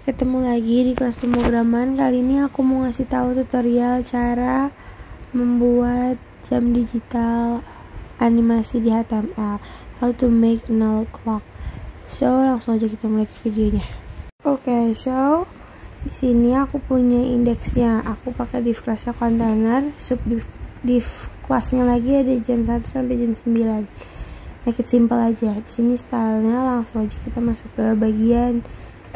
Ketemu lagi di kelas pemrograman. Kali ini aku mau ngasih tahu tutorial cara membuat jam digital animasi di HTML. How to make null clock. So, langsung aja kita mulai ke videonya. Oke, so di sini aku punya indeksnya. Aku pakai div classnya container, sub div classnya lagi ada jam 1 sampai jam 9. Make it simple aja. Di sini stylenya langsung aja kita masuk ke bagian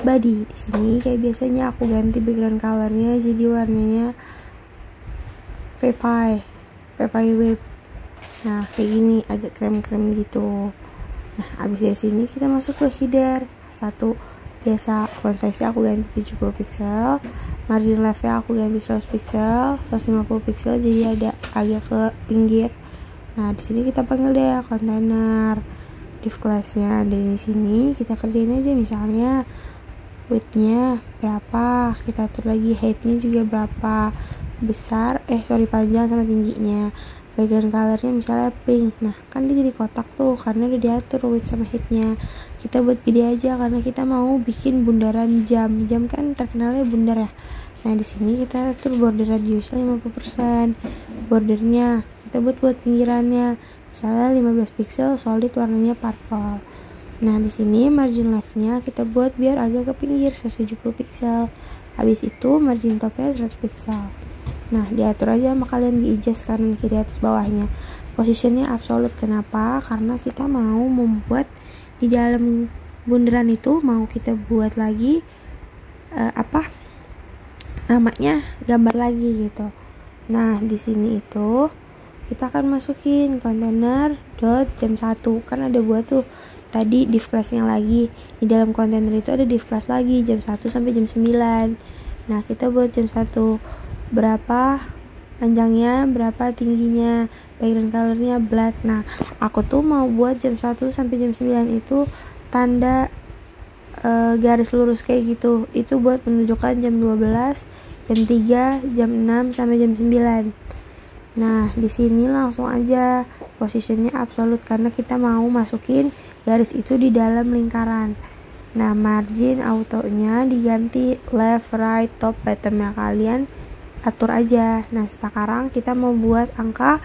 body. Di sini kayak biasanya aku ganti background colornya jadi warnanya PayPal web. Nah, kayak gini agak krem-krem gitu. Nah, abis dari sini kita masuk ke header. Satu biasa font size aku ganti 70 pixel, margin leftnya aku ganti 100 pixel, 150 pixel jadi ada agak ke pinggir. Nah, di sini kita panggil deh container div classnya. Dan di sini kita kerjain aja misalnya widthnya berapa, kita atur lagi heightnya juga berapa, panjang sama tingginya. Background colornya misalnya pink. Nah, kan dia jadi kotak tuh karena udah diatur width sama heightnya. Kita buat gede aja karena kita mau bikin bundaran jam kan terkenalnya bundar ya. Nah, di sini kita atur border radiusnya 50%. Bordernya kita buat pinggirannya misalnya 15 pixel solid warnanya purple. Nah, di sini margin leftnya kita buat biar agak ke pinggir 170 pixel. Habis itu margin topnya 100 pixel. Nah, diatur aja sama kalian di adjust kanan kiri atas bawahnya. Positionnya absolute. Kenapa? Karena kita mau membuat di dalam bundaran itu mau kita buat lagi namanya gambar lagi gitu. Nah, di sini itu kita akan masukin container dot jam 1. Kan ada buat tuh tadi div classnya lagi. Di dalam container itu ada div class lagi jam 1 sampai jam 9. Nah, kita buat jam 1 berapa panjangnya, berapa tingginya, background colornya black. Nah, aku tuh mau buat jam 1 sampai jam 9 itu tanda garis lurus kayak gitu. Itu buat menunjukkan jam 12, jam 3, jam 6 sampai jam 9. Nah, di sini langsung aja positionnya absolute karena kita mau masukin garis itu di dalam lingkaran. Nah, margin autonya diganti left, right, top, bottomnya kalian atur aja. Nah, sekarang kita mau buat angka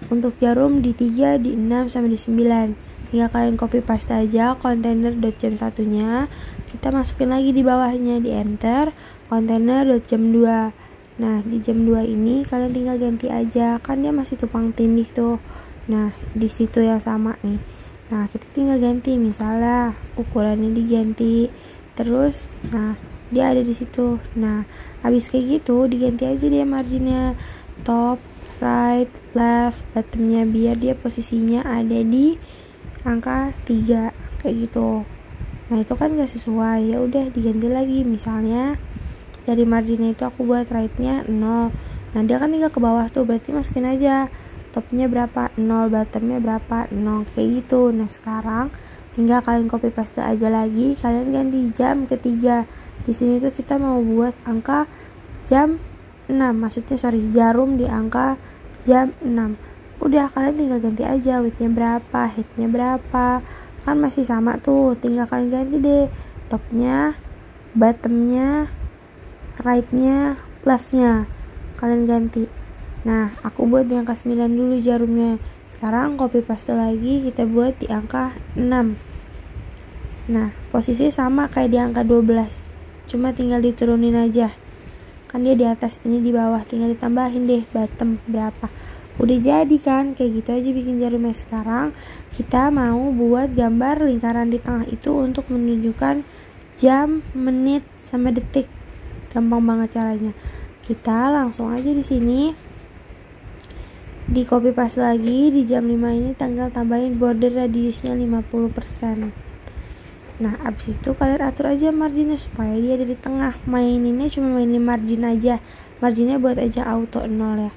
untuk jarum di 3, di 6, sampai di 9. Tinggal kalian copy paste aja container jam 1-nya. Kita masukin lagi di bawahnya, di enter container jam 2. Nah, di jam 2 ini kalian tinggal ganti aja, kan dia masih tumpang tindih tuh. Nah, di situ yang sama nih. Nah, kita tinggal ganti misalnya ukurannya diganti. Terus, nah, dia ada di situ. Nah, habis kayak gitu diganti aja dia marginnya top, right, left, bottomnya biar dia posisinya ada di angka 3 kayak gitu. Nah, itu kan gak sesuai, ya udah diganti lagi. Misalnya dari marginnya itu aku buat right-nya 0. Nah, dia kan tinggal ke bawah tuh, berarti masukin aja topnya berapa 0, bottomnya berapa 0 kayak gitu. Nah, sekarang tinggal kalian copy paste aja lagi, kalian ganti jam ketiga. Di sini tuh kita mau buat angka jam 6, jarum di angka jam 6. Udah, kalian tinggal ganti aja widthnya berapa, heightnya berapa, kan masih sama tuh. Tinggal kalian ganti deh topnya, bottomnya, right-nya, left-nya kalian ganti. Nah, aku buat di angka 9 dulu jarumnya. Sekarang copy paste lagi, kita buat di angka 6. Nah, posisi sama kayak di angka 12, cuma tinggal diturunin aja. Kan dia di atas, ini di bawah, tinggal ditambahin deh bottom berapa. Udah jadi kan, kayak gitu aja bikin jarumnya. Sekarang kita mau buat gambar lingkaran di tengah itu untuk menunjukkan jam, menit, sama detik. Gampang banget caranya. Kita langsung aja di sini di copy paste lagi, di jam 5 ini tinggal tambahin border radiusnya 50%. Nah, abis itu kalian atur aja marginnya supaya dia ada di tengah. Maininnya cuma mainin margin aja. Marginnya buat aja auto 0 ya.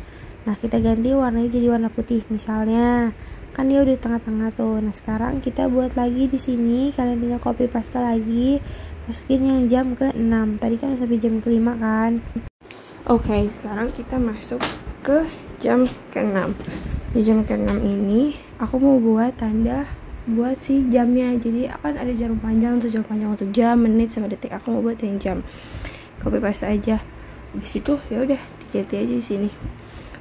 Nah, kita ganti warnanya jadi warna putih misalnya. Kan dia udah di tengah-tengah tuh. Nah, sekarang kita buat lagi di sini. Kalian tinggal copy paste lagi, masukin yang jam ke-6. Tadi kan sampai jam ke-5 kan. Oke, sekarang kita masuk ke jam ke-6. Di jam ke-6 ini aku mau buat tanda buat si jamnya. Jadi akan ada jarum panjang untuk jam, menit sama detik. Aku mau buat yang jam. Copy paste aja. Habis itu ya udah diganti aja di sini.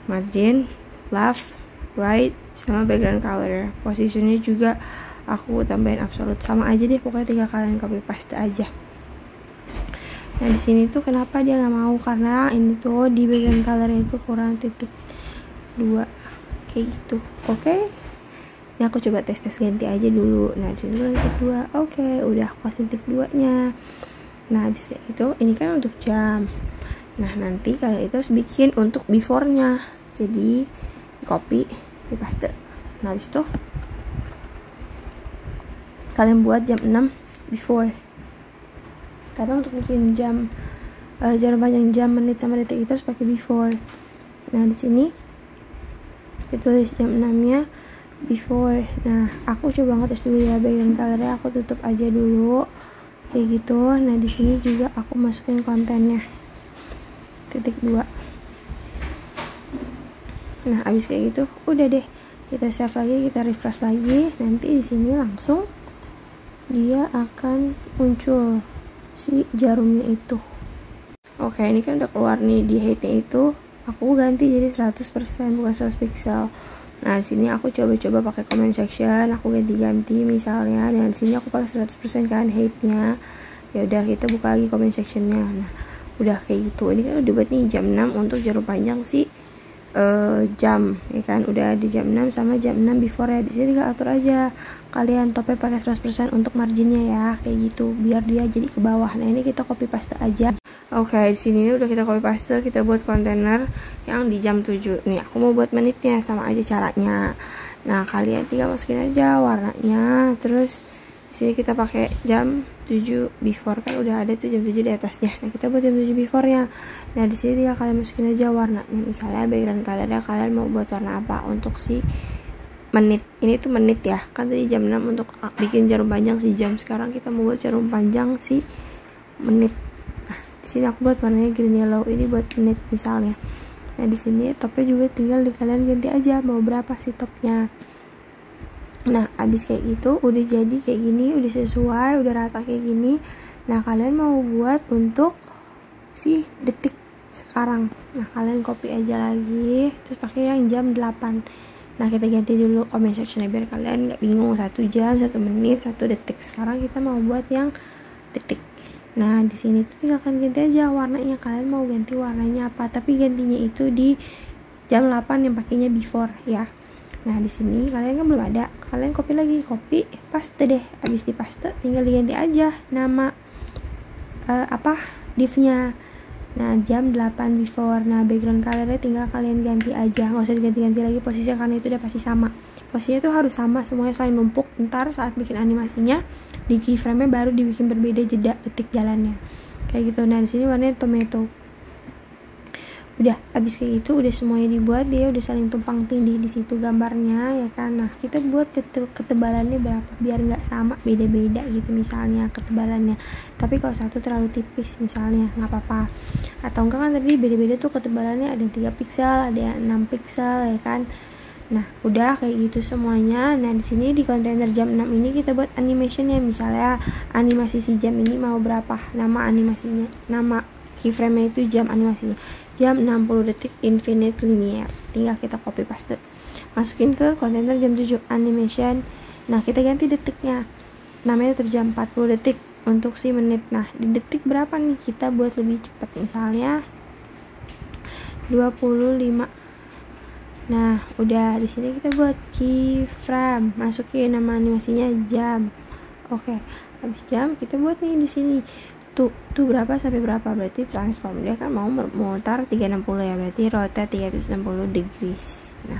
Margin, left, right, sama background color. Positionnya juga aku tambahin absolute, sama aja deh pokoknya, tinggal kalian copy paste aja. Nah di sini tuh kenapa dia nggak mau, karena ini tuh di background colornya itu kurang titik 2 kayak gitu. Oke. Ini aku coba tes ganti aja dulu. Nah di sini kurang titik 2. Oke, udah aku titik 2-nya. Nah habis itu ini kan untuk jam. Nah nanti kalian itu harus bikin untuk before-nya. Jadi di copy, di paste. Nah habis itu kalian buat jam 6 before. Karena untuk bikin jam jarum panjang jam, menit sama detik itu harus pakai before. Nah di sini ditulis jam 6-nya before. Nah aku coba ngetes dulu ya background colornya, aku tutup aja dulu kayak gitu. Nah di sini juga aku masukin kontennya titik 2. Nah abis kayak gitu udah deh, kita save lagi, kita refresh lagi. Nanti di sini langsung dia akan muncul si jarumnya itu. Oke, ini kan udah keluar nih di height-nya itu. Aku ganti jadi 100%, bukan 100 pixel. Nah, di sini aku coba-coba pakai comment section, aku ganti-ganti misalnya. Dan di sini aku pakai 100% kan height-nya. Ya udah, kita buka lagi comment section-nya. Nah, udah kayak gitu. Ini kan udah buat nih jam 6 untuk jarum panjang si jam, ya kan, udah di jam 6 sama jam 6 before ya. Di sini tinggal atur aja kalian topnya pakai 100% untuk marginnya ya, kayak gitu biar dia jadi ke bawah. Nah ini kita copy paste aja. Oke, di sini udah kita copy paste, kita buat kontainer yang di jam 7. Nih aku mau buat menitnya, sama aja caranya. Nah kalian tinggal masukin aja warnanya, terus di sini kita pakai jam 7 before, kan udah ada tuh jam 7 di atasnya. Nah kita buat jam 7 before-nya. Nah di sini tinggal kalian masukin aja warnanya. Misalnya background colornya kalian mau buat warna apa untuk si menit. Ini tuh menit ya. Kan tadi jam 6 untuk bikin jarum panjang si jam. Sekarang kita mau buat jarum panjang si menit. Nah di sini aku buat warnanya green yellow. Ini buat menit misalnya. Nah di sini topnya juga tinggal di kalian ganti aja mau berapa sih topnya. Nah abis kayak gitu udah jadi kayak gini, udah sesuai, udah rata kayak gini. Nah kalian mau buat untuk si detik sekarang. Nah kalian copy aja lagi, terus pakai yang jam 8. Nah kita ganti dulu comment section biar kalian nggak bingung, 1 jam, 1 menit, 1 detik. Sekarang kita mau buat yang detik. Nah di sini tuh tinggal kalian ganti aja warnanya, kalian mau ganti warnanya apa, tapi gantinya itu di jam 8 yang pakainya before ya. Nah di sini kalian kan belum ada, kalian copy lagi, copy paste deh. Abis di paste tinggal diganti aja nama divnya. Nah jam 8 before. Nah background colornya tinggal kalian ganti aja, nggak usah diganti-ganti lagi posisinya karena itu udah pasti sama. Posisinya tuh harus sama semuanya, saling numpuk. Ntar saat bikin animasinya di keyframe-nya baru dibikin berbeda jeda detik jalannya kayak gitu. Nah di sini warnanya tomato. Udah abis kayak gitu udah semuanya dibuat, dia udah saling tumpang tindih di situ gambarnya ya kan. Nah kita buat ketebalannya berapa biar nggak sama, beda-beda gitu misalnya ketebalannya. Tapi kalau satu terlalu tipis misalnya nggak apa-apa, atau enggak kan tadi beda-beda tuh ketebalannya, ada yang 3 pixel, ada yang 6 pixel ya kan. Nah udah kayak gitu semuanya. Nah di sini di kontainer jam 6 ini kita buat animationnya. Misalnya animasi si jam ini mau berapa, nama animasinya, nama keyframe-nya itu jam animasinya jam 60 detik infinite linear. Tinggal kita copy paste, masukin ke kontainer jam 7 animation. Nah kita ganti detiknya, namanya tetap jam 40 detik untuk si menit. Nah di detik berapa nih, kita buat lebih cepat, misalnya 25. Nah udah di sini kita buat keyframe, masukin nama animasinya jam. Oke, habis jam kita buat nih di sini tuh berapa sampai berapa, berarti transform. Dia kan mau memutar 360 ya, berarti rotate 360 degrees. Nah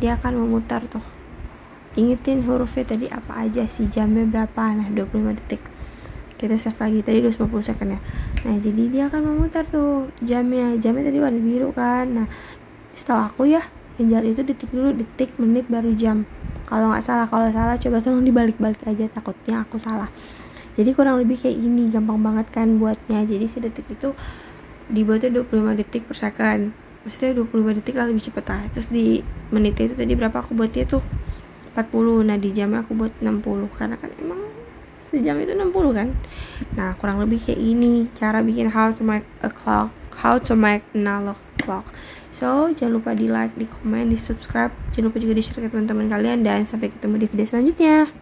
dia akan memutar tuh. Ingetin hurufnya tadi apa aja sih, jamnya berapa. Nah 25 detik. Kita save lagi, tadi 250 second ya. Nah jadi dia akan memutar tuh jamnya tadi warna biru kan. Nah setahu aku ya yang jalan itu detik dulu, detik, menit, baru jam. Kalau nggak salah, kalau salah coba tolong dibalik-balik aja, takutnya aku salah. Jadi kurang lebih kayak gini, gampang banget kan buatnya. Jadi sedetik itu dibuatnya 25 detik per second, maksudnya 25 detik lah lebih cepet lah. Terus di menitnya itu tadi berapa aku buatnya tuh 40. Nah di jamnya aku buat 60 karena kan emang sejam itu 60 kan. Nah kurang lebih kayak ini cara bikin how to make analog clock. So jangan lupa di like, di komen, di subscribe, jangan lupa juga di share ke teman-teman kalian, dan sampai ketemu di video selanjutnya.